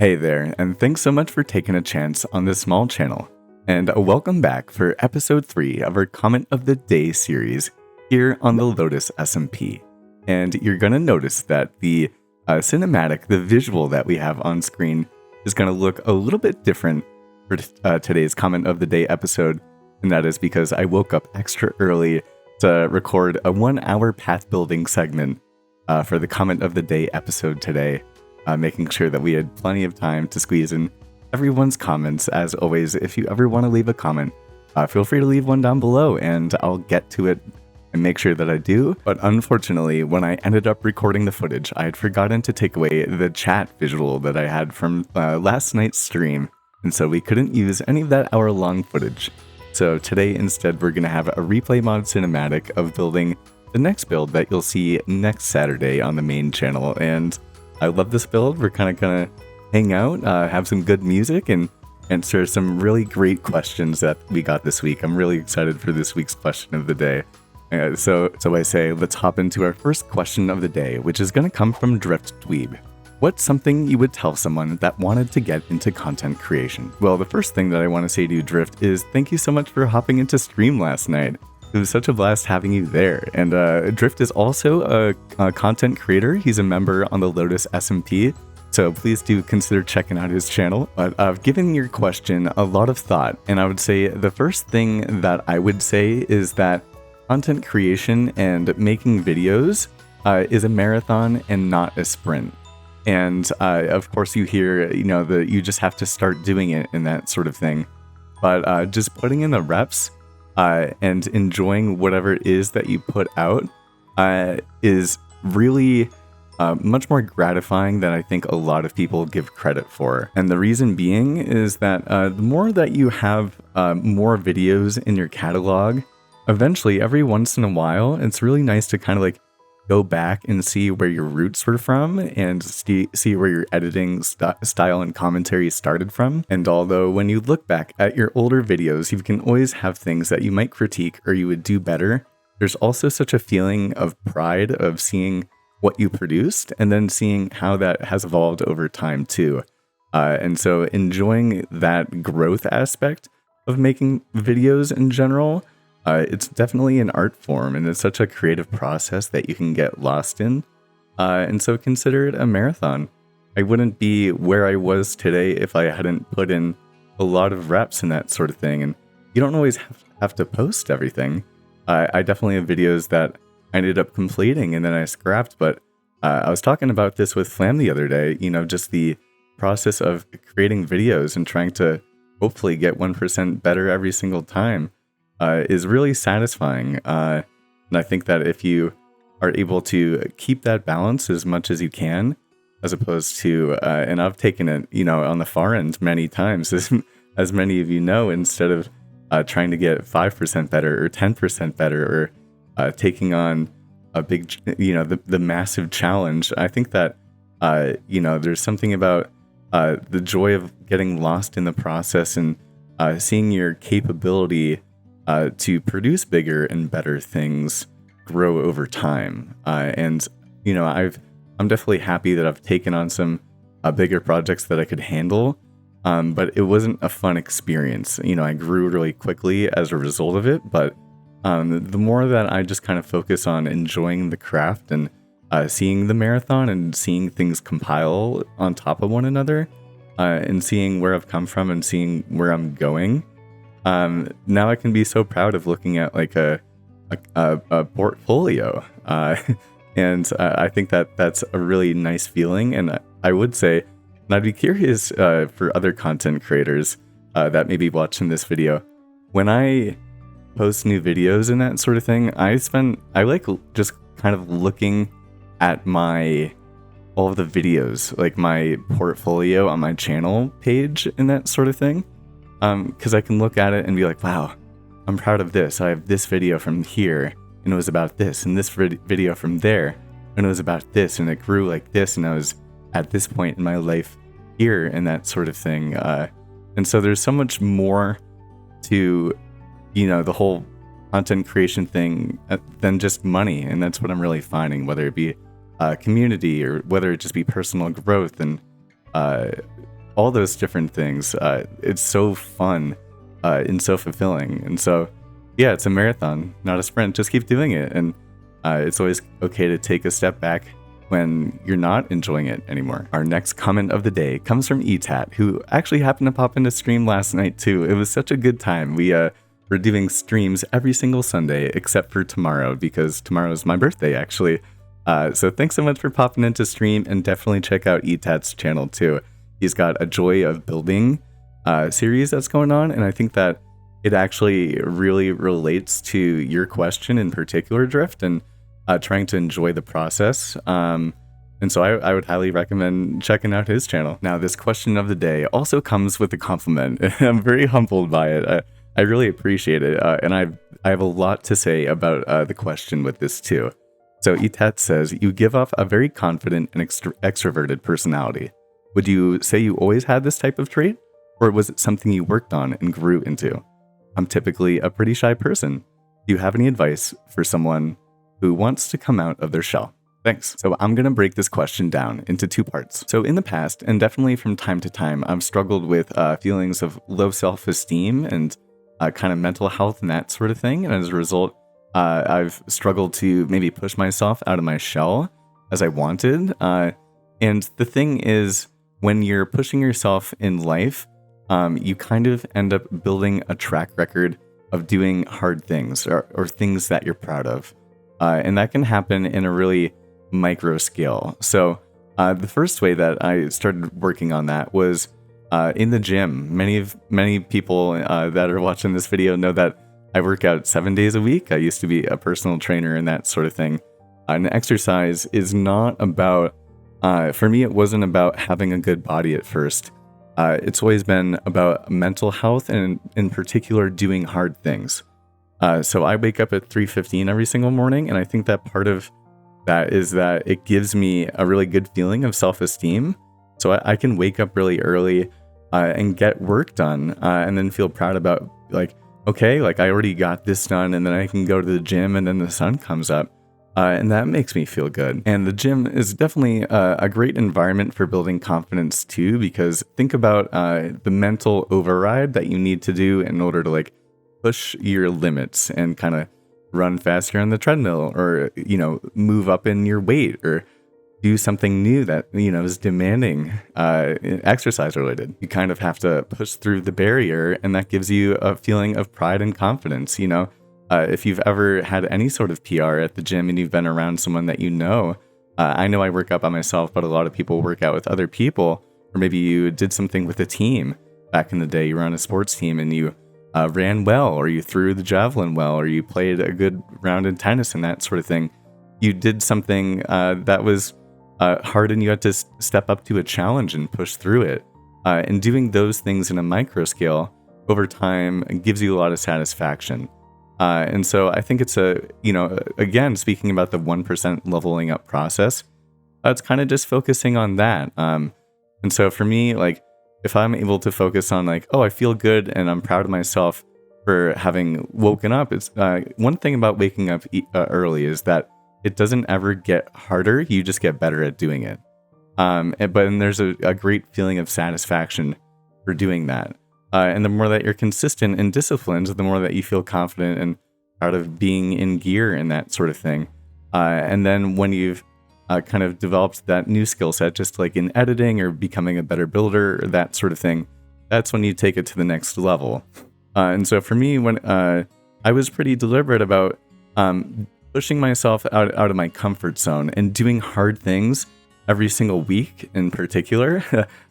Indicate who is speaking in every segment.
Speaker 1: Hey there, and thanks so much for taking a chance on this small channel. And welcome back for episode 3 of our Comment of the Day series here on the Lotus SMP. And you're going to notice that the cinematic, the visual that we have on screen is going to look a little bit different for today's Comment of the Day episode. And that is because I woke up extra early to record a 1-hour path building segment for the Comment of the Day episode today. Making sure that we had plenty of time to squeeze in everyone's comments. As always, if you ever want to leave a comment, feel free to leave one down below and I'll get to it and make sure that I do. But unfortunately, when I ended up recording the footage, I had forgotten to take away the chat visual that I had from last night's stream, and so we couldn't use any of that hour-long footage. So today, instead, we're going to have a replay mod cinematic of building the next build that you'll see next Saturday on the main channel. And I love this build. We're kind of gonna hang out, have some good music, and answer some really great questions that we got this week. I'm really excited for this week's question of the day. So I say, let's hop into our first question of the day, which is gonna come from Drift Dweeb. What's something you would tell someone that wanted to get into content creation? Well, the first thing that I want to say to you, Drift, is thank you so much for hopping into stream last night. It was such a blast having you there. And Drift is also a content creator. He's a member on the Lotus SMP, so please do consider checking out his channel. But I've given your question a lot of thought, and I would say the first thing that I would say is that content creation and making videos is a marathon and not a sprint. And of course you hear, that you just have to start doing it and that sort of thing. But just putting in the reps and enjoying whatever it is that you put out is really much more gratifying than I think a lot of people give credit for. And the reason being is that the more that you have more videos in your catalog, eventually, every once in a while, it's really nice to kind of like go back and see where your roots were from and see where your editing style and commentary started from. And although when you look back at your older videos, you can always have things that you might critique or you would do better, there's also such a feeling of pride of seeing what you produced and then seeing how that has evolved over time too. And so enjoying that growth aspect of making videos in general, it's definitely an art form, and it's such a creative process that you can get lost in. And so consider it a marathon. I wouldn't be where I was today if I hadn't put in a lot of reps and that sort of thing. And you don't always have to post everything. I definitely have videos that I ended up completing and then I scrapped. But I was talking about this with Flam the other day, just the process of creating videos and trying to hopefully get 1% better every single time. Is really satisfying. And I think that if you are able to keep that balance as much as you can, as opposed to, and I've taken it, on the far end many times, as many of you know, instead of trying to get 5% better or 10% better or taking on a big, the massive challenge, I think that, there's something about the joy of getting lost in the process and seeing your capability to produce bigger and better things grow over time. And I'm definitely happy that I've taken on some bigger projects that I could handle, but it wasn't a fun experience. I grew really quickly as a result of it, but the more that I just kind of focus on enjoying the craft and seeing the marathon and seeing things compile on top of one another, and seeing where I've come from and seeing where I'm going, now I can be so proud of looking at like a portfolio, and I think that that's a really nice feeling. And I would say, and I'd be curious for other content creators that may be watching this video, when I post new videos and that sort of thing, I like just kind of looking at all of the videos, like my portfolio on my channel page and that sort of thing. Because I can look at it and be like, wow, I'm proud of this. I have this video from here, and it was about this, and this video from there, and it was about this, and it grew like this, and I was at this point in my life here, and that sort of thing. And so there's so much more to, the whole content creation thing than just money, and that's what I'm really finding, whether it be community or whether it just be personal growth and all those different things. It's so fun and so fulfilling. And so, yeah, it's a marathon, not a sprint. Just keep doing it. And it's always okay to take a step back when you're not enjoying it anymore. Our next comment of the day comes from Etat, who actually happened to pop into stream last night too. It was such a good time. We're doing streams every single Sunday except for tomorrow, because tomorrow is my birthday actually. So thanks so much for popping into stream, and definitely check out Etat's channel too. He's got a Joy of Building series that's going on, and I think that it actually really relates to your question in particular, Drift, and trying to enjoy the process. And so I would highly recommend checking out his channel. Now, this question of the day also comes with a compliment. I'm very humbled by it. I really appreciate it. And I have a lot to say about the question with this too. So Etat says, you give off a very confident and extroverted personality. Would you say you always had this type of trait? Or was it something you worked on and grew into? I'm typically a pretty shy person. Do you have any advice for someone who wants to come out of their shell? Thanks. So I'm going to break this question down into two parts. So in the past, and definitely from time to time, I've struggled with feelings of low self-esteem and kind of mental health and that sort of thing. And as a result, I've struggled to maybe push myself out of my shell as I wanted. And the thing is, when you're pushing yourself in life, you kind of end up building a track record of doing hard things or things that you're proud of. And that can happen in a really micro scale. So the first way that I started working on that was in the gym. Many people that are watching this video know that I work out 7 days a week. I used to be a personal trainer and that sort of thing. And exercise is not about, for me, it wasn't about having a good body at first. It's always been about mental health and in particular doing hard things. So I wake up at 3:15 every single morning, and I think that part of that is that it gives me a really good feeling of self-esteem. So I can wake up really early and get work done and then feel proud about okay, I already got this done, and then I can go to the gym and then the sun comes up. And that makes me feel good. And the gym is definitely a great environment for building confidence too, because think about the mental override that you need to do in order to push your limits and kind of run faster on the treadmill, or, move up in your weight, or do something new that, is demanding exercise related. You kind of have to push through the barrier, and that gives you a feeling of pride and confidence, If you've ever had any sort of PR at the gym and you've been around someone that I know I work out by myself, but a lot of people work out with other people, or maybe you did something with a team back in the day. You were on a sports team and you ran well, or you threw the javelin well, or you played a good round in tennis and that sort of thing. You did something that was hard, and you had to step up to a challenge and push through it. And doing those things in a micro scale over time gives you a lot of satisfaction. And so I think it's again, speaking about the 1% leveling up process, it's kind of just focusing on that. And so for me, if I'm able to focus on I feel good and I'm proud of myself for having woken up, it's one thing about waking up early is that it doesn't ever get harder. You just get better at doing it. But there's a great feeling of satisfaction for doing that. And the more that you're consistent and disciplined, the more that you feel confident and proud of being in gear and that sort of thing. And then when you've kind of developed that new skill set, just like in editing or becoming a better builder or that sort of thing, that's when you take it to the next level. And so for me, when I was pretty deliberate about pushing myself out of my comfort zone and doing hard things every single week in particular.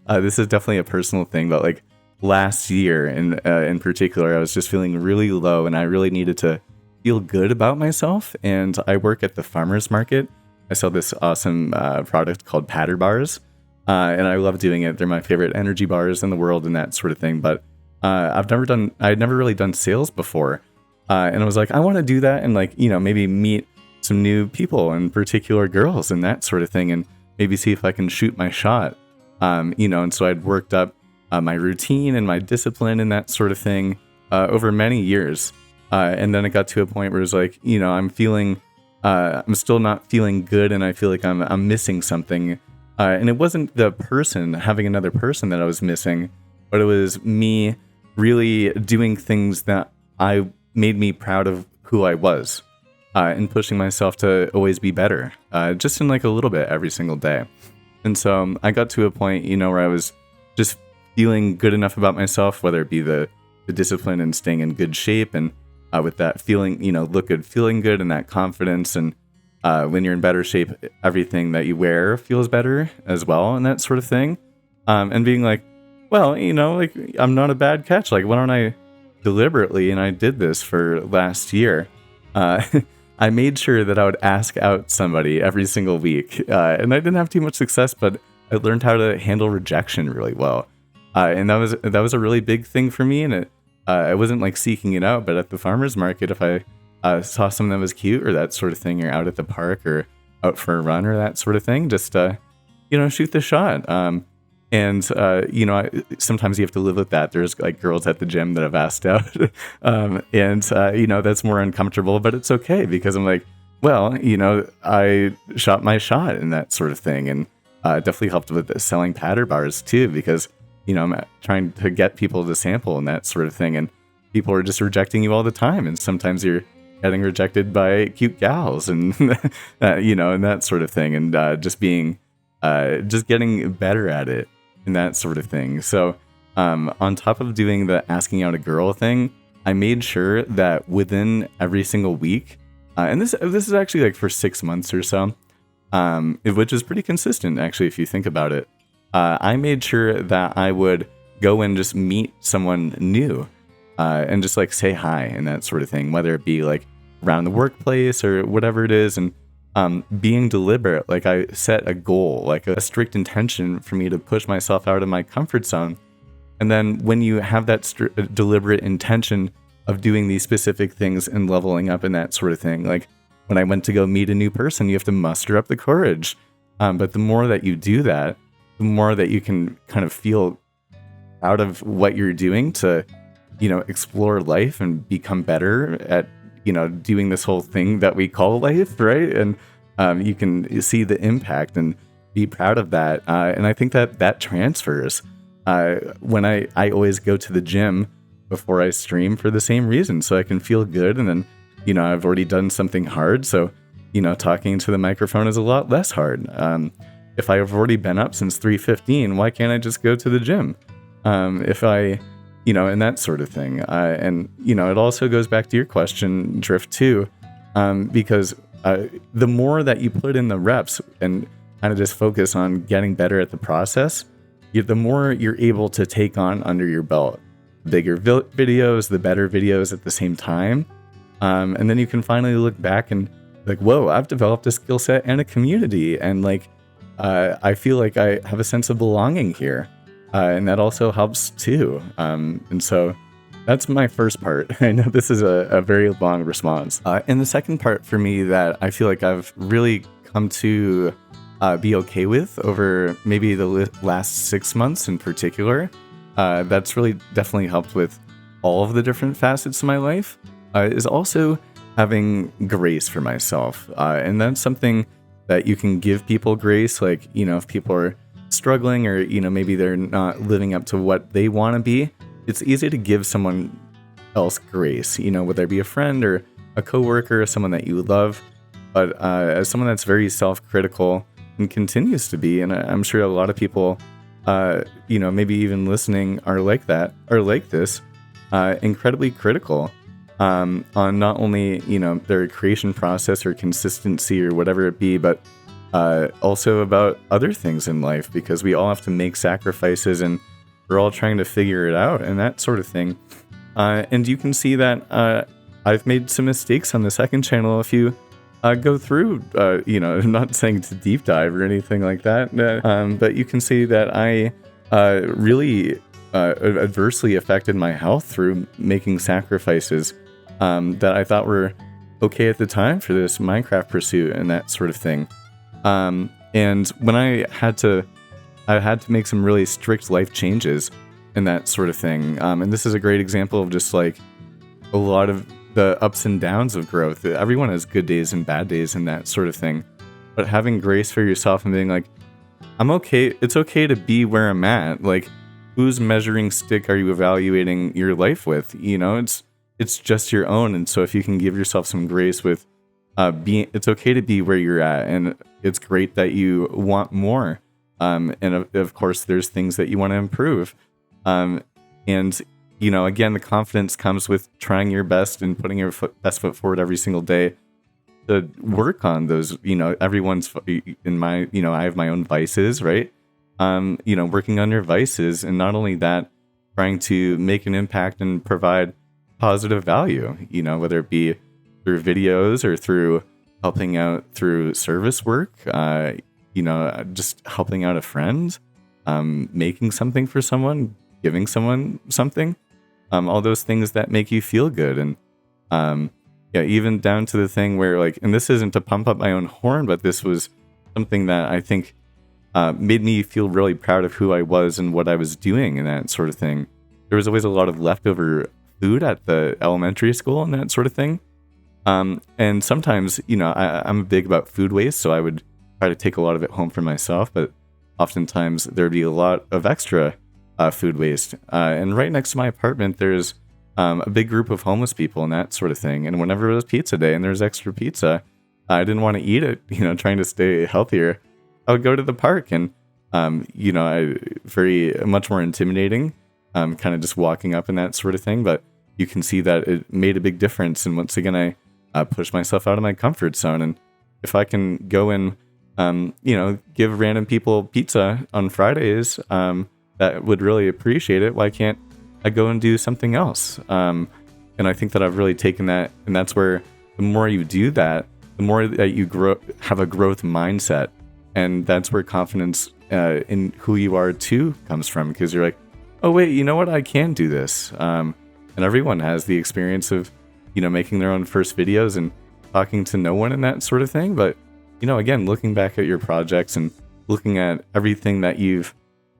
Speaker 1: This is definitely a personal thing, but last year in particular, I was just feeling really low and I really needed to feel good about myself. And I work at the farmer's market. I sell this awesome product called Patter Bars. And I love doing it. They're my favorite energy bars in the world and that sort of thing. But I'd never really done sales before. And I was like, I want to do that and maybe meet some new people, in particular girls and that sort of thing, and maybe see if I can shoot my shot. And so I'd worked up my routine and my discipline and that sort of thing over many years. And then it got to a point where it was I'm still not feeling good, and I feel like I'm missing something. And it wasn't the person, having another person that I was missing, but it was me really doing things that I made me proud of who I was, and pushing myself to always be better, just in like a little bit every single day. And so I got to a point, where I was just feeling good enough about myself, whether it be the discipline and staying in good shape, and with that feeling, look good, feeling good, and that confidence. And when you're in better shape, everything that you wear feels better as well, and that sort of thing. And being like, well, like, I'm not a bad catch. Like, why don't I deliberately, and I did this for last year, I made sure that I would ask out somebody every single week. And I didn't have too much success, but I learned how to handle rejection really well. And that was a really big thing for me. And I wasn't like seeking it out, but at the farmer's market, if I saw something that was cute or that sort of thing, or out at the park or out for a run or that sort of thing, just, shoot the shot. Sometimes you have to live with that. There's like girls at the gym that have asked out, that's more uncomfortable, but it's okay because I'm like, well, I shot my shot and that sort of thing. And definitely helped with selling patter bars too, because, I'm trying to get people to sample and that sort of thing. And people are just rejecting you all the time. And sometimes you're getting rejected by cute gals and, and that sort of thing. And just getting better at it and that sort of thing. So on top of doing the asking out a girl thing, I made sure that within every single week, and this is actually like for 6 months or so, which is pretty consistent actually if you think about it. I made sure that I would go and just meet someone new, and just like say hi and that sort of thing, whether it be like around the workplace or whatever it is. And being deliberate, like I set a goal, like a strict intention for me to push myself out of my comfort zone. And then when you have that deliberate intention of doing these specific things and leveling up and that sort of thing, like when I went to go meet a new person, you have to muster up the courage. But the more that you do that, the more that you can kind of feel out of what you're doing to, explore life and become better at, doing this whole thing that we call life, right? And you can see the impact and be proud of that. And I think that transfers. When I always go to the gym before I stream for the same reason, so I can feel good. And then, I've already done something hard. So, talking to the microphone is a lot less hard. If I've already been up since 3:15, why can't I just go to the gym? If I, and that sort of thing. And, it also goes back to your question, Drift, too, because the more that you put in the reps and kind of just focus on getting better at the process, the more you're able to take on under your belt. Bigger videos, the better videos at the same time. And then you can finally look back and like, whoa, I've developed a skill set and a community. And like, I feel like I have a sense of belonging here. And that also helps too. And so that's my first part. I know this is a very long response. And the second part for me that I feel like I've really come to be okay with over maybe the last 6 months in particular, that's really definitely helped with all of the different facets of my life, is also having grace for myself. And that's something that you can give people grace. Like, if people are struggling or, maybe they're not living up to what they want to be, it's easy to give someone else grace, whether it be a friend or a coworker or someone that you love. But as someone that's very self-critical and continues to be, and I'm sure a lot of people, maybe even listening are like that, or like this, incredibly critical on not only, their creation process or consistency or whatever it be, but also about other things in life, because we all have to make sacrifices and we're all trying to figure it out and that sort of thing. And you can see that I've made some mistakes on the second channel. If you go through, I'm not saying to deep dive or anything like that, but you can see that I really adversely affected my health through making sacrifices that I thought were okay at the time for this Minecraft pursuit and that sort of thing. And when I had to make some really strict life changes and that sort of thing. And this is a great example of just like a lot of the ups and downs of growth. Everyone has good days and bad days and that sort of thing. But having grace for yourself and being like, I'm okay. It's okay to be where I'm at. Like, whose measuring stick are you evaluating your life with? It's just your own. And so if you can give yourself some grace with being, it's okay to be where you're at, and it's great that you want more. And of course, there's things that you want to improve. And again, the confidence comes with trying your best and putting your best foot forward every single day to work on those. Everyone's in my, I have my own vices, right? Working on your vices, and not only that, trying to make an impact and provide positive value, whether it be through videos or through helping out through service work, just helping out a friend, making something for someone, giving someone something, all those things that make you feel good. And even down to the thing where, like, and this isn't to pump up my own horn, but this was something that I think made me feel really proud of who I was and what I was doing and that sort of thing. There was always a lot of leftover food at the elementary school and that sort of thing. And sometimes, I'm big about food waste, so I would try to take a lot of it home for myself, but oftentimes there'd be a lot of extra food waste. And right next to my apartment, there's a big group of homeless people and that sort of thing. And whenever it was pizza day and there's extra pizza, I didn't want to eat it, trying to stay healthier. I would go to the park, and, very much more intimidating, kind of just walking up and that sort of thing. But you can see that it made a big difference. And once again, I pushed myself out of my comfort zone. And if I can go and, give random people pizza on Fridays, that would really appreciate it, why can't I go and do something else? And I think that I've really taken that, and that's where the more you do that, the more that you have a growth mindset. And that's where confidence in who you are too comes from, because you're like, oh wait, you know what? I can do this. And everyone has the experience of, making their own first videos and talking to no one and that sort of thing. But, again, looking back at your projects and looking at everything that you've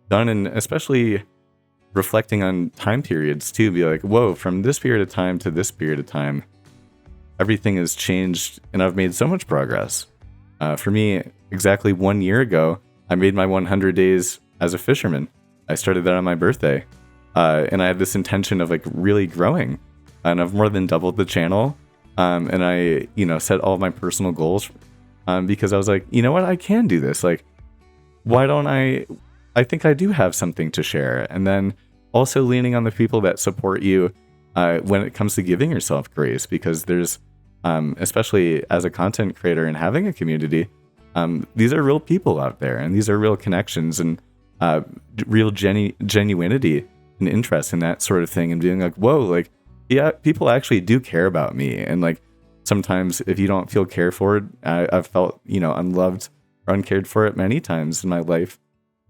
Speaker 1: done, and especially reflecting on time periods too, be like, whoa, from this period of time to this period of time, everything has changed and I've made so much progress. For me, exactly 1 year ago, I made my 100 days as a fisherman. I started that on my birthday. And I had this intention of, like, really growing. And I've more than doubled the channel. And I, set all of my personal goals because I was like, you know what? I can do this. Like, why don't I think I do have something to share. And then also leaning on the people that support you when it comes to giving yourself grace, because there's, especially as a content creator and having a community, these are real people out there, and these are real connections and real genuinity and interest in that sort of thing, and being like, whoa, like, yeah, people actually do care about me. And, like, sometimes if you don't feel cared for, I've felt, unloved or uncared for it many times in my life.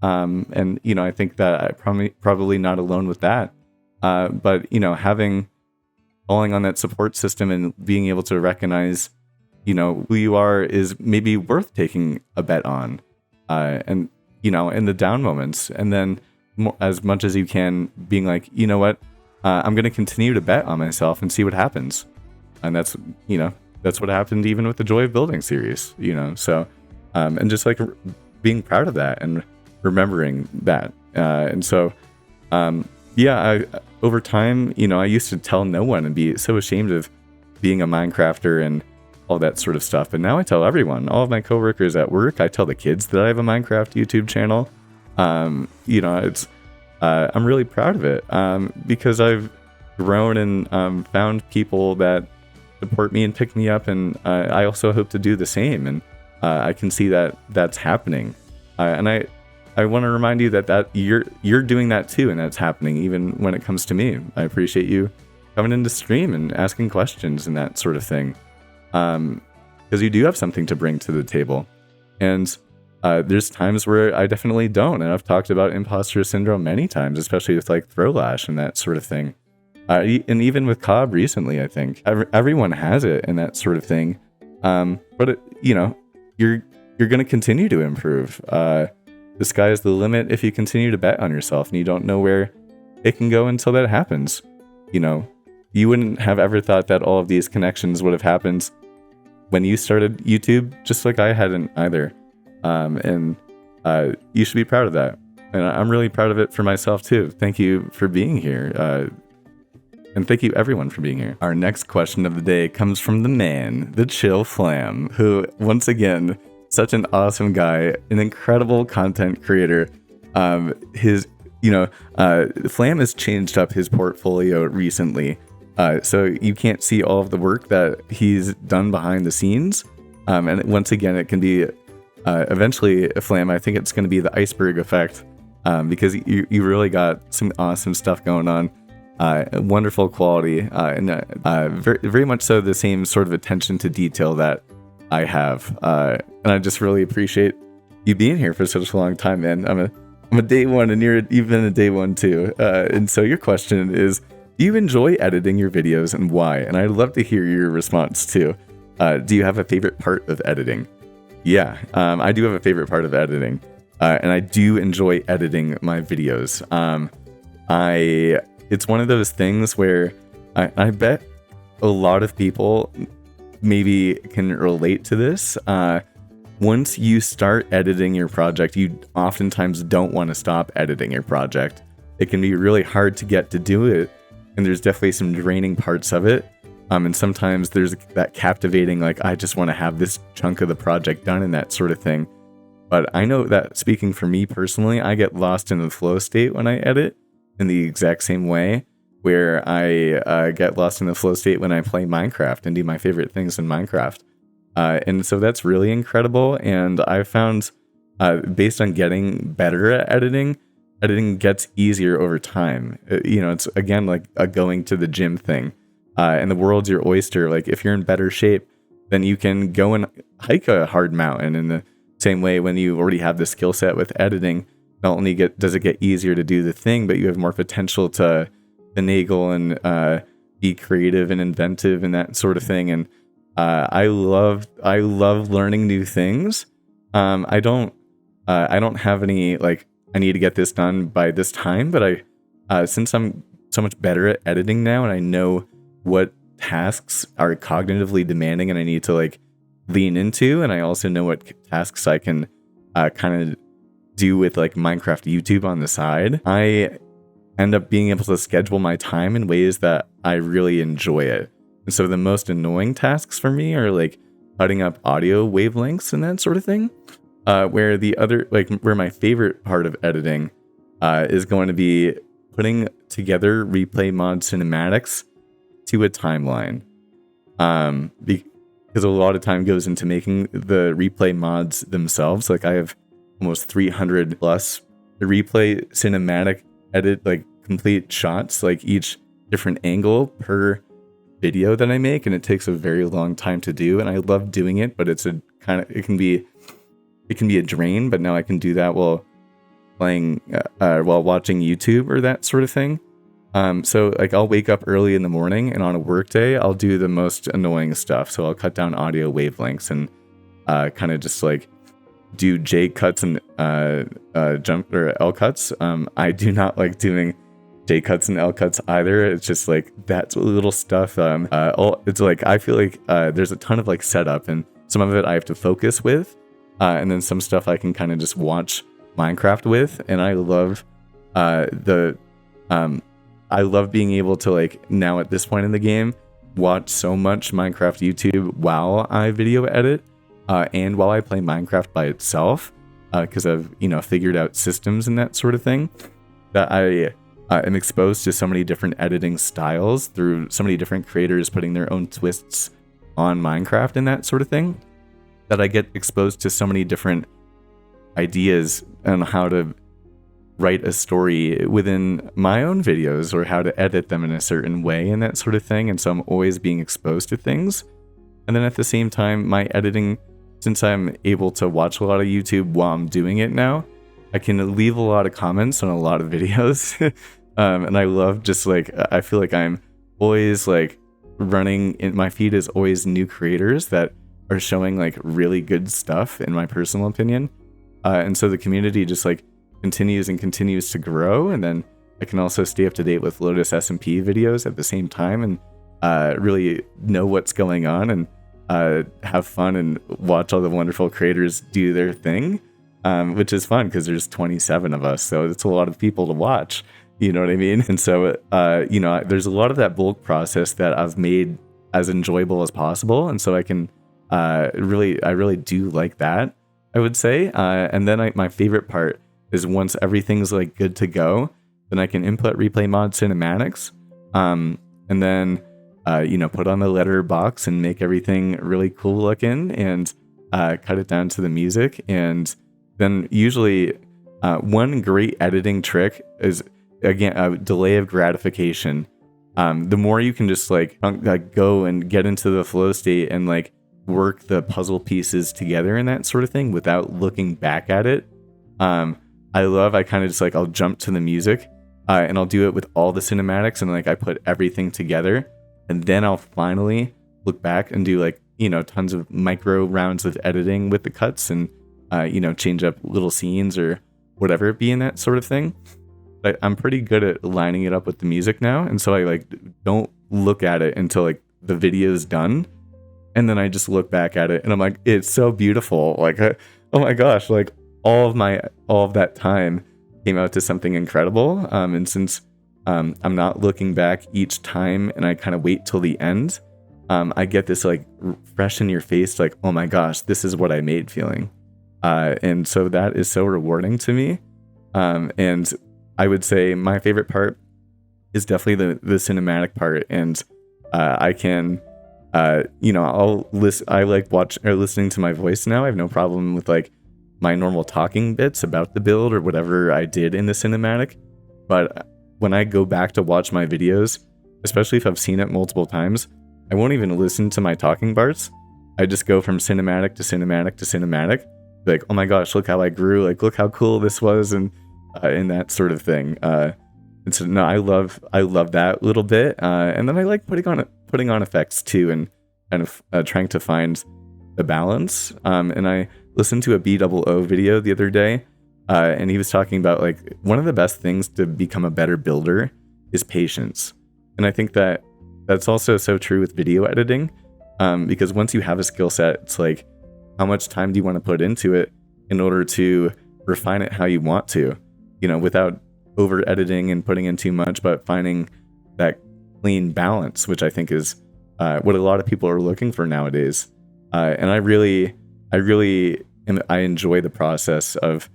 Speaker 1: And, I think that I'm probably not alone with that. But, falling on that support system and being able to recognize, who you are is maybe worth taking a bet on. And, in the down moments, and then as much as you can being like, you know what, I'm going to continue to bet on myself and see what happens. And that's what happened even with the Joy of Building series, so, and just like being proud of that and remembering that. And so, over time, I used to tell no one and be so ashamed of being a Minecrafter and all that sort of stuff. But now I tell everyone, all of my coworkers at work, I tell the kids that I have a Minecraft YouTube channel. It's, I'm really proud of it, because I've grown and found people that support me and pick me up. And I also hope to do the same. And I can see that that's happening. And I want to remind you that you're doing that too, and that's happening even when it comes to me. I appreciate you coming into stream and asking questions and that sort of thing, because you do have something to bring to the table. And there's times where I definitely don't, and I've talked about imposter syndrome many times, especially with, like, Throwlash and that sort of thing. And even with Cobb recently, I think everyone has it and that sort of thing. But you're going to continue to improve. The sky is the limit if you continue to bet on yourself, and you don't know where it can go until that happens. You wouldn't have ever thought that all of these connections would have happened when you started YouTube, just like I hadn't either. And you should be proud of that. And I'm really proud of it for myself too. Thank you for being here. And thank you everyone for being here. Our next question of the day comes from the man, the Chill Flam, who, once again, such an awesome guy, an incredible content creator. Flam has changed up his portfolio recently. So you can't see all of the work that he's done behind the scenes. And once again, it can be eventually, Flam, I think it's going to be the iceberg effect, because you really got some awesome stuff going on. Wonderful quality, and very, very much so the same sort of attention to detail that I have. And I just really appreciate you being here for such a long time, man. I'm a day one, and you've been a day one too. And so your question is, do you enjoy editing your videos, and why? And I'd love to hear your response too. Do you have a favorite part of editing? Yeah, I do have a favorite part of editing, and I do enjoy editing my videos. It's one of those things where I bet a lot of people maybe can relate to this. Once you start editing your project, you oftentimes don't want to stop editing your project. It can be really hard to get to do it, and there's definitely some draining parts of it. And sometimes there's that captivating, like, I just want to have this chunk of the project done and that sort of thing. But I know that, speaking for me personally, I get lost in the flow state when I edit, in the exact same way where I get lost in the flow state when I play Minecraft and do my favorite things in Minecraft. And so that's really incredible. And I found, based on getting better at editing gets easier over time. It's again like a going to the gym thing. And the world's your oyster. Like, if you're in better shape, then you can go and hike a hard mountain. In the same way, when you already have the skill set with editing, not only does it get easier to do the thing, but you have more potential to finagle and be creative and inventive and that sort of thing. And I love learning new things. I don't have any, like, I need to get this done by this time, but since I'm so much better at editing now, and I know what tasks are cognitively demanding and I need to, like, lean into, and I also know what tasks I can kind of do with, like, Minecraft YouTube on the side, I end up being able to schedule my time in ways that I really enjoy it. And so the most annoying tasks for me are, like, cutting up audio wavelengths and that sort of thing. Where my favorite part of editing is going to be putting together replay mod cinematics to a timeline. Because a lot of time goes into making the replay mods themselves. Like, I have almost 300 plus replay cinematic edit, like, complete shots, like each different angle per video that I make, and it takes a very long time to do, and I love doing it, but it can be a drain. But now I can do that while watching YouTube or that sort of thing. So, like, I'll wake up early in the morning, and on a work day, I'll do the most annoying stuff. So I'll cut down audio wavelengths and kind of just, like, do J cuts and jump or L cuts. I do not like doing J cuts and L cuts either. It's just like that little stuff. It's like, I feel like there's a ton of, like, setup, and some of it I have to focus with, and then some stuff I can kind of just watch Minecraft with. And I love I love being able to, like, now at this point in the game, watch so much Minecraft YouTube while I video edit, and while I play Minecraft by itself, because I've, figured out systems and that sort of thing, that I am exposed to so many different editing styles through so many different creators putting their own twists on Minecraft and that sort of thing, that I get exposed to so many different ideas on how to write a story within my own videos, or how to edit them in a certain way and that sort of thing. And so I'm always being exposed to things. And then at the same time, my editing, since I'm able to watch a lot of YouTube while I'm doing it now, I can leave a lot of comments on a lot of videos. And I love just, like, I feel like I'm always, like, running in my feed is always new creators that are showing, like, really good stuff, in my personal opinion. And so the community just, like, continues to grow. And then I can also stay up to date with Lotus SMP videos at the same time, and really know what's going on, and have fun and watch all the wonderful creators do their thing. which is fun because there's 27 of us, so it's a lot of people to watch. You know what I mean? And so, there's a lot of that bulk process that I've made as enjoyable as possible, and so I can I really do like that, I would say. And then my favorite part is once everything's like good to go, then I can input replay mod cinematics, and then put on the letter box and make everything really cool looking, and cut it down to the music. And then usually one great editing trick is, again, a delay of gratification. The more you can just like go and get into the flow state and like work the puzzle pieces together and that sort of thing without looking back at it. I kind of just like, I'll jump to the music, and I'll do it with all the cinematics, and like I put everything together, and then I'll finally look back and do like, tons of micro rounds of editing with the cuts, and change up little scenes or whatever it be in that sort of thing. But I'm pretty good at lining it up with the music now, and so I like don't look at it until like the video's done, and then I just look back at it and I'm like, it's so beautiful. Like, oh my gosh, like all of that time came out to something incredible. And since I'm not looking back each time and I kind of wait till the end, I get this like fresh in your face, like, oh my gosh, this is what I made feeling. And so that is so rewarding to me. And I would say my favorite part is definitely the cinematic part. And I can, I like listening to my voice now. I have no problem with like my normal talking bits about the build or whatever I did in the cinematic. But when I go back to watch my videos, especially if I've seen it multiple times, I won't even listen to my talking parts. I just go from cinematic to cinematic to cinematic. Like, oh my gosh, look how I grew. Like, look how cool this was. And that sort of thing. And so no, I love that little bit. And then I like putting on effects too, and kind of trying to find the balance. And I listened to a BOO video the other day, and he was talking about like one of the best things to become a better builder is patience. And I think that that's also so true with video editing, because once you have a skill set, it's like, how much time do you want to put into it in order to refine it how you want to, without over editing and putting in too much, but finding that clean balance, which I think is what a lot of people are looking for nowadays. And I enjoy the process of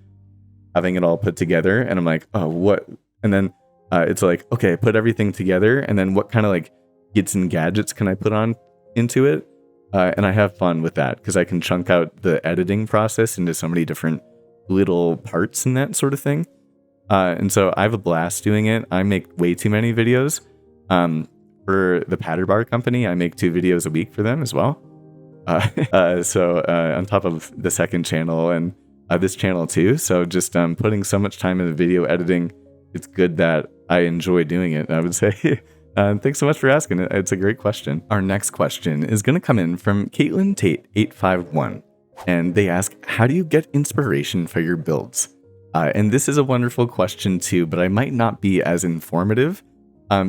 Speaker 1: having it all put together. And I'm like, oh, what? And then it's like, okay, put everything together. And then what kind of like kits and gadgets can I put on into it? And I have fun with that because I can chunk out the editing process into so many different little parts and that sort of thing. And so I have a blast doing it. I make way too many videos. For the Patter Bar company, I make 2 videos a week for them as well. So on top of the second channel and this channel too. So just putting so much time into video editing, it's good that I enjoy doing it, I would say. Thanks so much for asking. It's a great question. Our next question is going to come in from Caitlin Tate 851. And they ask, how do you get inspiration for your builds? And this is a wonderful question too, but I might not be as informative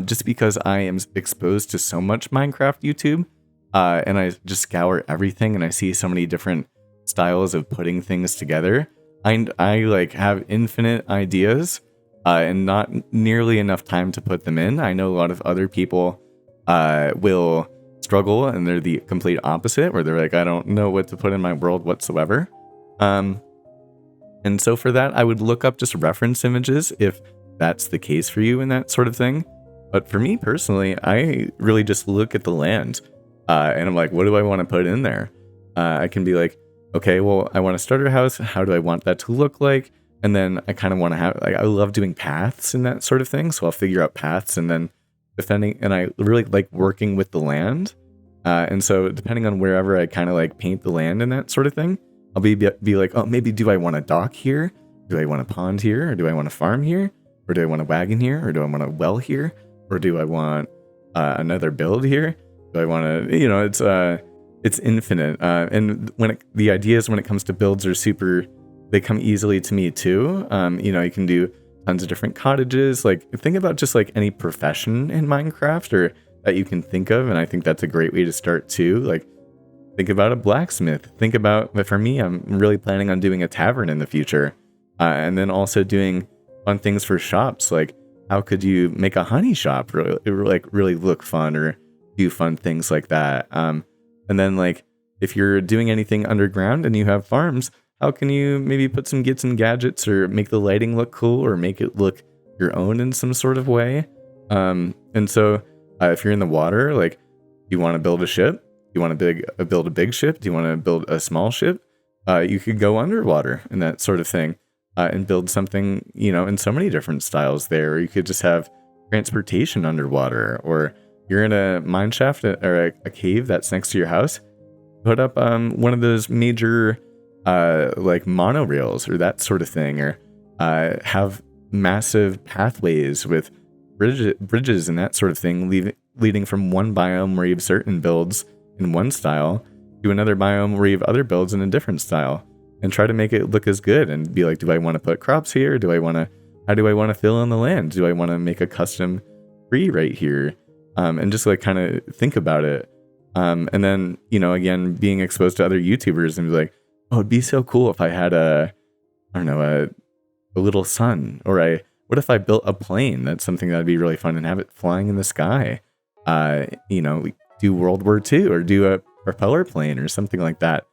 Speaker 1: just because I am exposed to so much Minecraft YouTube, and I just scour everything and I see so many different styles of putting things together. I like have infinite ideas and not nearly enough time to put them in. I know a lot of other people will struggle and they're the complete opposite, where they're like, I don't know what to put in my world whatsoever. And so for that, I would look up just reference images if that's the case for you and that sort of thing. But for me personally, I really just look at the land and I'm like, what do I want to put in there? I can be like, okay, well, I want a starter house. How do I want that to look like? And then I kind of want to have, like, I love doing paths and that sort of thing. So I'll figure out paths and then defending. And I really like working with the land. And so depending on wherever I kind of like paint the land and that sort of thing, I'll be like, oh, maybe do I want a dock here? Do I want a pond here? Or do I want a farm here? Or do I want a wagon here? Or do I want a well here? Or do I want another build here? Do I want to, it's infinite. And the ideas when it comes to builds are they come easily to me too. You can do tons of different cottages. Like, think about just like any profession in Minecraft or that you can think of. And I think that's a great way to start too. Like, Think about a blacksmith. Think about, but for me, I'm really planning on doing a tavern in the future. And then also doing fun things for shops. Like, how could you make a honey shop really look fun, or do fun things like that? And then, like, if you're doing anything underground and you have farms, how can you maybe put some gits and gadgets, or make the lighting look cool, or make it look your own in some sort of way? And so if you're in the water, like, you want to build a ship, you want to build a big ship, do you want to build a small ship? You could go underwater and that sort of thing, and build something, in so many different styles there. Or you could just have transportation underwater, or you're in a mine shaft or a cave that's next to your house. Put up one of those major like monorails or that sort of thing, or have massive pathways with bridges and that sort of thing, leading from one biome where you have certain builds in one style to another biome where you have other builds in a different style, and try to make it look as good, and be like, do I want to put crops here? How do I want to fill in the land? Do I want to make a custom tree right here? And just like kind of think about it. And then, again, being exposed to other YouTubers and be like, oh, it'd be so cool if I had a little sun, or what if I built a plane? That's something that'd be really fun, and have it flying in the sky. Do World War II, or do a propeller plane or something like that.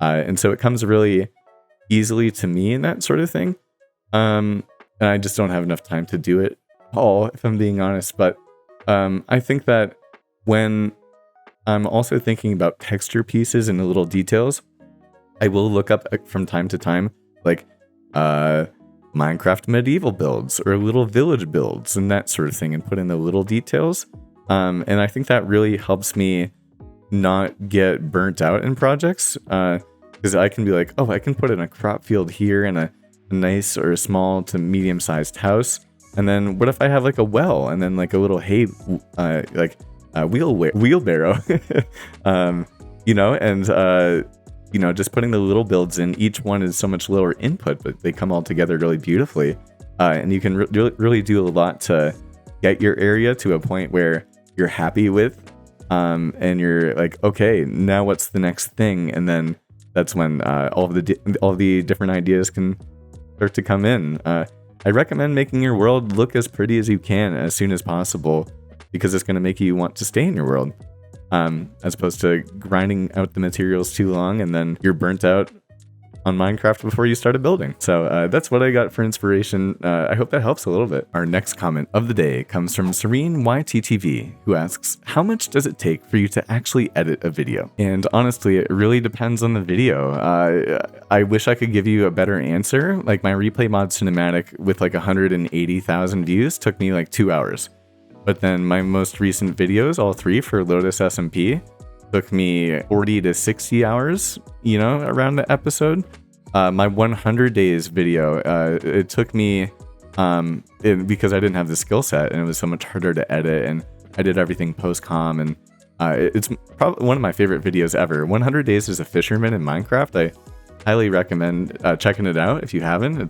Speaker 1: And so it comes really easily to me in that sort of thing. And I just don't have enough time to do it all, if I'm being honest. But I think that when I'm also thinking about texture pieces and the little details, I will look up from time to time, like Minecraft medieval builds or little village builds and that sort of thing, and put in the little details. And I think that really helps me not get burnt out in projects, because I can be like, oh, I can put in a crop field here, and a nice or a small to medium sized house. And then what if I have like a well, and then like a little hay, wheelbarrow, and just putting the little builds in. Each one is so much lower input, but they come all together really beautifully. And you can really do a lot to get your area to a point where you're happy with, and you're like, okay, now what's the next thing? And then that's when all the different ideas can start to come in. I recommend making your world look as pretty as you can as soon as possible, because it's going to make you want to stay in your world, as opposed to grinding out the materials too long and then you're burnt out on Minecraft before you started building. So that's what I got for inspiration. I hope that helps a little bit. Our next comment of the day comes from Serene YTTV, who asks, how much does it take for you to actually edit a video? And honestly, it really depends on the video. I wish I could give you a better answer. Like, my replay mod cinematic with like 180,000 views took me like 2 hours. But then my most recent videos, all three for Lotus SMP, took me 40 to 60 hours, around the episode. My 100 days video, it took me, because I didn't have the skill set, and it was so much harder to edit, and I did everything post-com, and it's probably one of my favorite videos ever. 100 Days as a Fisherman in Minecraft. I highly recommend checking it out if you haven't.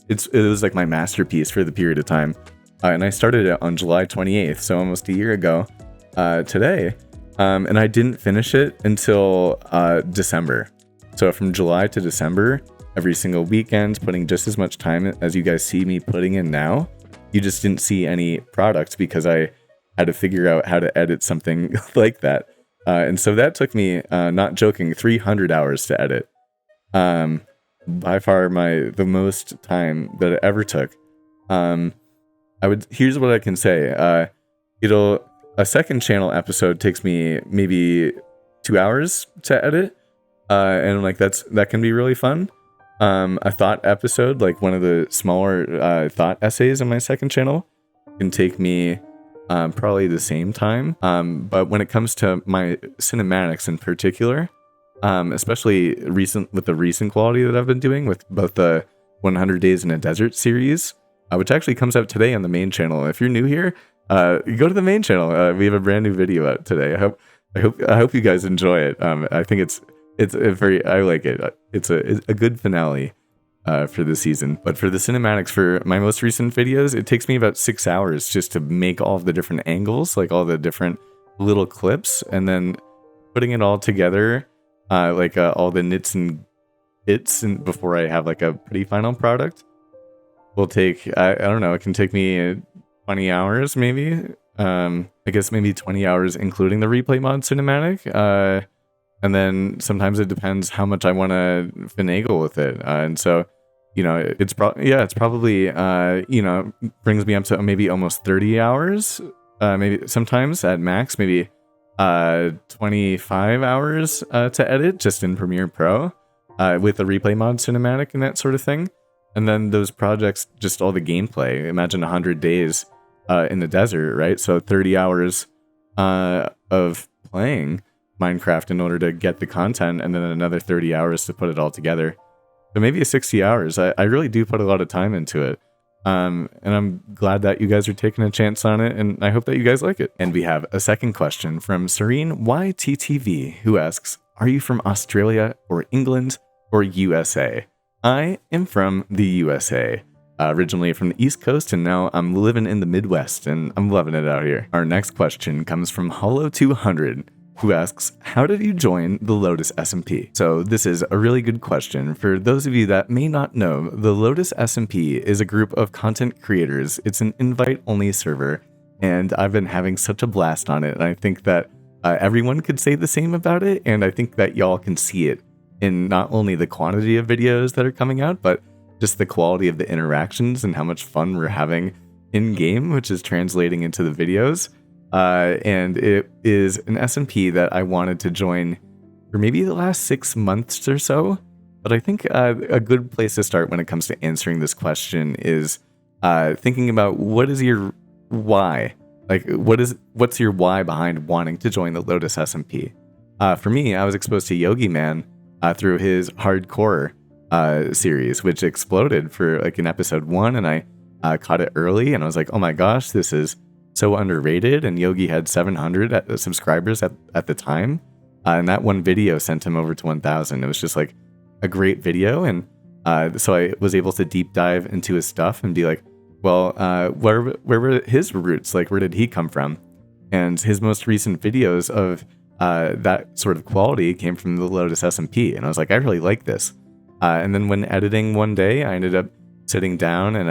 Speaker 1: It was like my masterpiece for the period of time. And I started it on July 28th, so almost a year ago today. And I didn't finish it until December. So from July to December, every single weekend, putting just as much time as you guys see me putting in now. You just didn't see any product because I had to figure out how to edit something like that. And so that took me, not joking, 300 hours to edit. By far the most time that it ever took. Here's what I can say. A second channel episode takes me maybe 2 hours to edit. And like that can be really fun. A thought episode, like one of the smaller thought essays on my second channel, can take me probably the same time. But when it comes to my cinematics in particular, especially with the recent quality that I've been doing with both the 100 Days in a Desert series, which actually comes out today on the main channel. If you're new here, you go to the main channel. We have a brand new video out today. I hope you guys enjoy it. I think I like it. It's a good finale for the season. But for the cinematics for my most recent videos, it takes me about 6 hours just to make all of the different angles, like all the different little clips, and then putting it all together all the nits and bits, and before I have like a pretty final product, will take I don't know. It can take me 20 hours maybe. I guess maybe 20 hours including the replay mod cinematic. And then sometimes it depends how much I want to finagle with it. And so, it's probably brings me up to maybe almost 30 hours. Maybe sometimes at max, maybe 25 hours to edit just in Premiere Pro with the replay mod cinematic and that sort of thing. And then those projects, just all the gameplay. Imagine 100 days in the desert, right? So 30 hours of playing Minecraft in order to get the content, and then another 30 hours to put it all together. So maybe 60 hours. I really do put a lot of time into it. And I'm glad that you guys are taking a chance on it, and I hope that you guys like it. And we have a second question from Serene YTTV, who asks, are you from Australia or England or USA? I am from the USA. Originally from the East Coast, and now I'm living in the Midwest, and I'm loving it out here. Our next question comes from Hollow200, who asks, how did you join the Lotus SMP? So this is a really good question. For those of you that may not know, the Lotus SMP is a group of content creators. It's an invite-only server, and I've been having such a blast on it, and I think that everyone could say the same about it, and I think that y'all can see it in not only the quantity of videos that are coming out, but just the quality of the interactions and how much fun we're having in-game, which is translating into the videos. And it is an SMP that I wanted to join for maybe the last 6 months or so. But I think a good place to start when it comes to answering this question is thinking about what is your why? Like, what's your why behind wanting to join the Lotus SMP? For me, I was exposed to Yogi Man through his hardcore series, which exploded for like in episode 1, and I caught it early, and I was like, oh my gosh, this is so underrated. And Yogi had 700 subscribers at the time, and that one video sent him over to 1,000. It was just like a great video, and so I was able to deep dive into his stuff and be like, well, where were his roots? Like, where did he come from? And his most recent videos of that sort of quality came from the Lotus SMP, and I was like, I really like this. And then when editing one day, I ended up sitting down and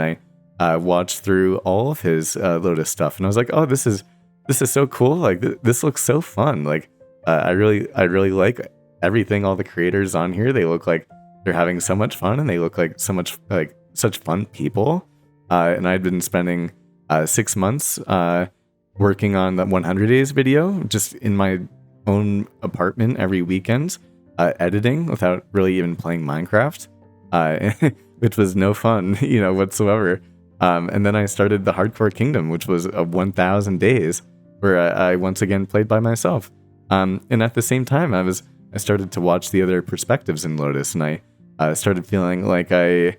Speaker 1: I watched through all of his Lotus stuff, and I was like, oh, this is so cool. Like, this looks so fun. Like, I really like everything. All the creators on here, they look like they're having so much fun, and they look like such fun people. And I'd been spending 6 months working on the 100 days video just in my own apartment every weekend, editing without really even playing Minecraft, which was no fun, whatsoever. And then I started the Hardcore Kingdom, which was 1,000 days where I once again played by myself. And at the same time, I started to watch the other perspectives in Lotus, and I started feeling like I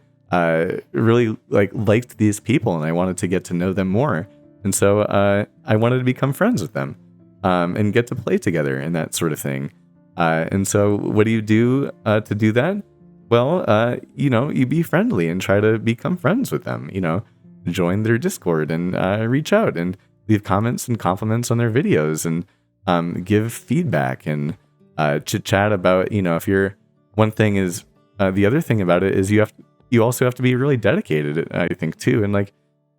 Speaker 1: really liked these people, and I wanted to get to know them more. And so I wanted to become friends with them and get to play together and that sort of thing. And so what do you do to do that? Well, you be friendly and try to become friends with them, join their Discord and reach out and leave comments and compliments on their videos and give feedback and chit chat about, if you're one thing is the other thing about it is you also have to be really dedicated, I think, too. And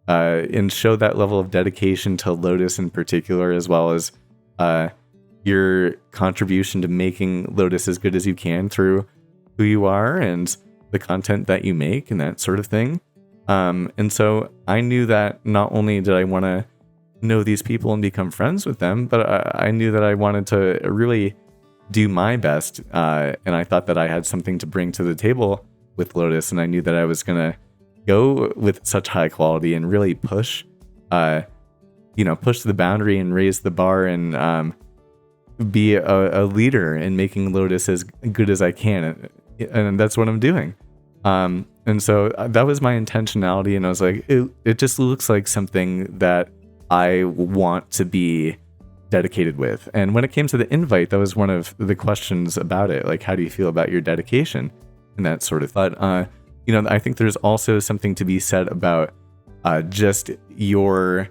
Speaker 1: and show that level of dedication to Lotus in particular, as well as your contribution to making Lotus as good as you can through who you are and the content that you make and that sort of thing. And so I knew that not only did I want to know these people and become friends with them, but I knew that I wanted to really do my best. And I thought that I had something to bring to the table with Lotus, and I knew that I was going to go with such high quality and really push the boundary and raise the bar and be a leader in making Lotus as good as I can. And that's what I'm doing. And so that was my intentionality, and I was like, it just looks like something that I want to be dedicated with. And when it came to the invite, that was one of the questions about it. Like, how do you feel about your dedication and that sort of thought? I think there's also something to be said about just you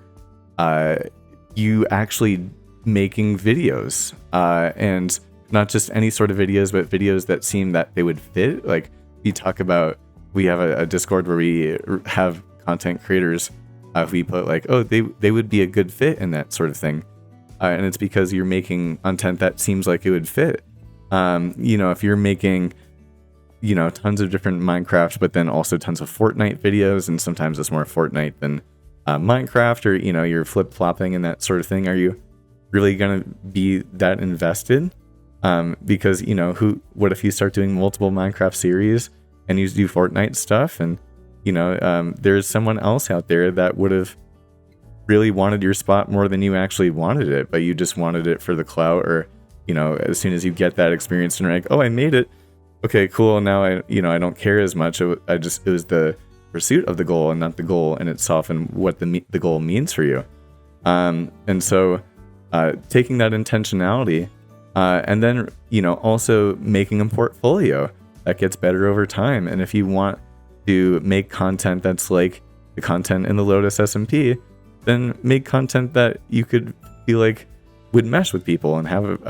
Speaker 1: actually making videos and not just any sort of videos, but videos that seem that they would fit. Like we talk about, we have a Discord where we have content creators we put like, oh, they would be a good fit in that sort of thing. And it's because you're making content that seems like it would fit. If you're making, tons of different Minecraft, but then also tons of Fortnite videos, and sometimes it's more Fortnite than Minecraft, or, you're flip-flopping and that sort of thing, are you really going to be that invested? Because, what if you start doing multiple Minecraft series and you do Fortnite stuff, and, there's someone else out there that would have really wanted your spot more than you actually wanted it, but you just wanted it for the clout, or, as soon as you get that experience and you're like, oh, I made it. Okay, cool. Now I don't care as much. It was the pursuit of the goal and not the goal in itself and what the goal means for you. And so taking that intentionality, and then, also making a portfolio that gets better over time. And if you want to make content that's like the content in the Lotus SMP, then make content that you could feel like would mesh with people and have,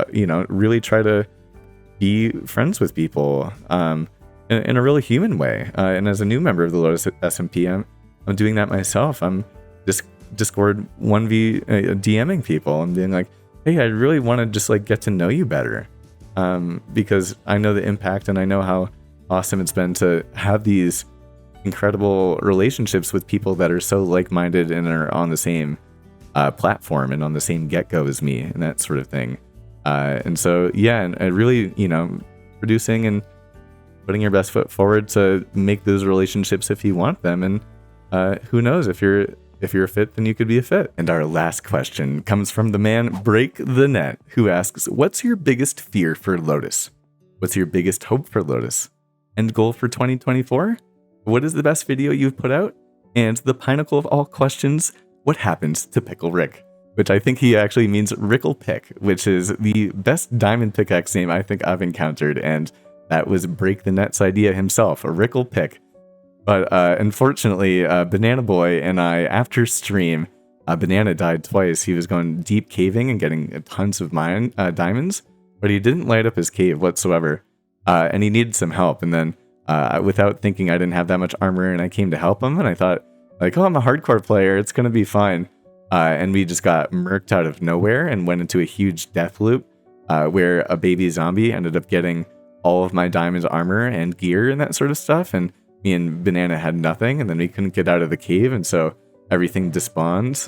Speaker 1: really try to be friends with people in a really human way. And as a new member of the Lotus SMP, I'm doing that myself. I'm just Discord 1v DMing people and being like, hey, I really want to just like get to know you better, because I know the impact and I know how awesome it's been to have these incredible relationships with people that are so like-minded and are on the same platform and on the same get-go as me and that sort of thing. And so, yeah, and really, producing and putting your best foot forward to make those relationships if you want them. And who knows, if you're a fit, then you could be a fit. And our last question comes from the man Break the Net, who asks, what's your biggest fear for Lotus? What's your biggest hope for Lotus? End goal for 2024? What is the best video you've put out? And the pinnacle of all questions, what happens to Pickle Rick? Which I think he actually means Rickle Pick, which is the best diamond pickaxe name I think I've encountered. And that was Break the Net's idea himself, a Rickle Pick. But unfortunately, Banana Boy and I, after stream, Banana died twice. He was going deep caving and getting tons of diamonds, but he didn't light up his cave whatsoever. And he needed some help. And then without thinking, I didn't have that much armor, and I came to help him. And I thought, like, oh, I'm a hardcore player. It's going to be fine. And we just got murked out of nowhere and went into a huge death loop where a baby zombie ended up getting all of my diamond armor and gear and that sort of stuff. And me and Banana had nothing, and then we couldn't get out of the cave, and so everything despawned.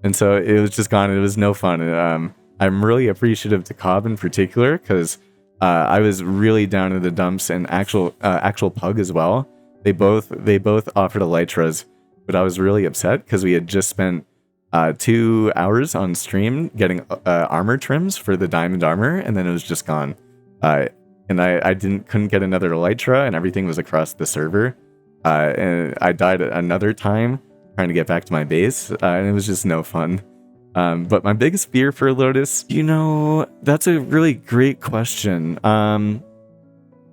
Speaker 1: And so it was just gone. It was no fun. I'm really appreciative to Cobb in particular, because I was really down in the dumps, and actual Pug as well. They both offered elytras, but I was really upset because we had just spent 2 hours on stream getting armor trims for the diamond armor, and then it was just gone. And I couldn't get another elytra, and everything was across the server. And I died another time trying to get back to my base, and it was just no fun. But my biggest fear for Lotus, that's a really great question.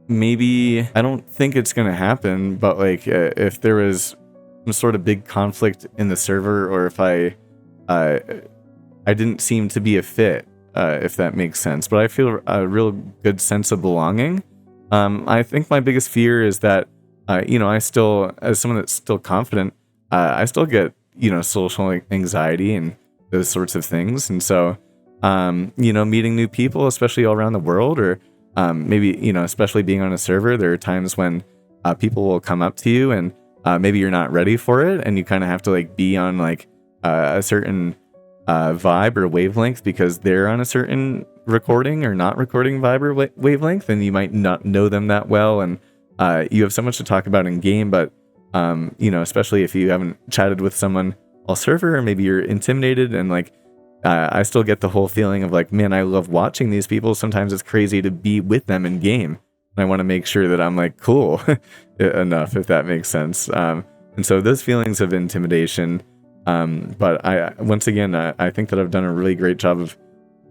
Speaker 1: Maybe I don't think it's gonna happen, but like if there was some sort of big conflict in the server, or if I didn't seem to be a fit, if that makes sense. But I feel a real good sense of belonging. I think my biggest fear is that, I still, as someone that's still confident, I still get, social anxiety and those sorts of things. And so, meeting new people, especially all around the world, or maybe, especially being on a server, there are times when people will come up to you and maybe you're not ready for it, and you kind of have to like be on like a certain vibe or wavelength because they're on a certain recording or not recording vibe or wavelength, and you might not know them that well, and you have so much to talk about in game, but especially if you haven't chatted with someone all server, or maybe you're intimidated, and like I still get the whole feeling of like, man, I love watching these people. Sometimes it's crazy to be with them in game, and I want to make sure that I'm like cool enough, if that makes sense. And so those feelings of intimidation. But once again, I think that I've done a really great job of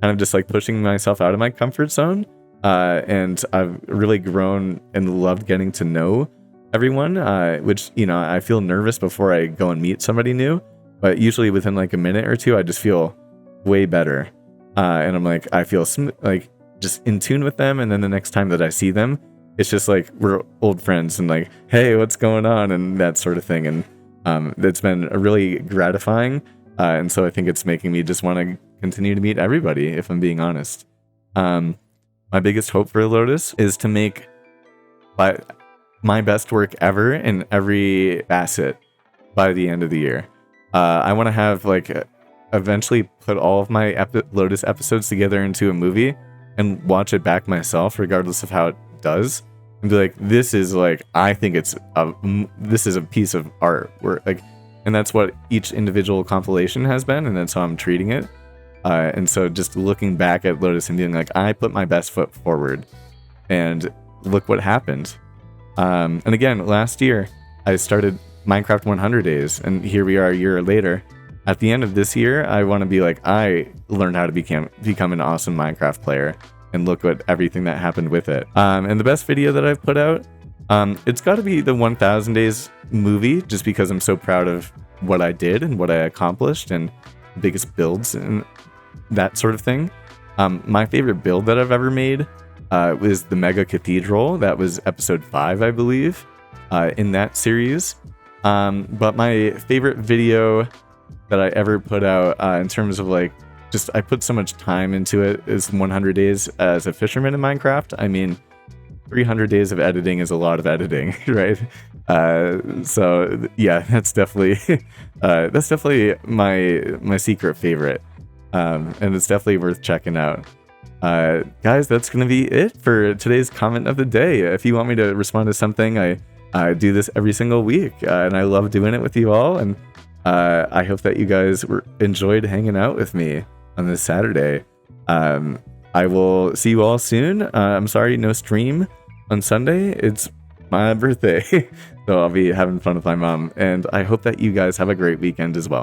Speaker 1: kind of just like pushing myself out of my comfort zone. And I've really grown and loved getting to know everyone, which, I feel nervous before I go and meet somebody new, but usually within like a minute or two, I just feel way better. And I'm like, I feel like just in tune with them, and then the next time that I see them, it's just like we're old friends and like, hey, what's going on, and that sort of thing. And that's been really gratifying, and so I think it's making me just want to continue to meet everybody, if I'm being honest. My biggest hope for Lotus is to make my best work ever in every facet by the end of the year. I want to have eventually put all of my Lotus episodes together into a movie and watch it back myself, regardless of how it does, and be like, this is I think this is a piece of art. And that's what each individual compilation has been, and that's how I'm treating it. And so just looking back at Lotus and being like, I put my best foot forward, and look what happened. And again, last year I started Minecraft 100 days, and here we are a year later. At the end of this year, I want to be like, I learned how to become an awesome Minecraft player, and look at everything that happened with it. And the best video that I've put out, it's got to be the 1000 Days movie, just because I'm so proud of what I did and what I accomplished, and the biggest builds and that sort of thing. My favorite build that I've ever made was the Mega Cathedral. That was episode 5, I believe, in that series. But my favorite video that I ever put out, in terms of I put so much time into it, is 100 days as a fisherman in Minecraft. I mean, 300 days of editing is a lot of editing, right? So yeah, that's definitely my secret favorite, and it's definitely worth checking out. Guys, that's gonna be it for today's comment of the day. If you want me to respond to something, I do this every single week, and I love doing it with you all. And I hope that you guys enjoyed hanging out with me on this Saturday. I will see you all soon. I'm sorry, no stream on Sunday. It's my birthday, so I'll be having fun with my mom, and I hope that you guys have a great weekend as well.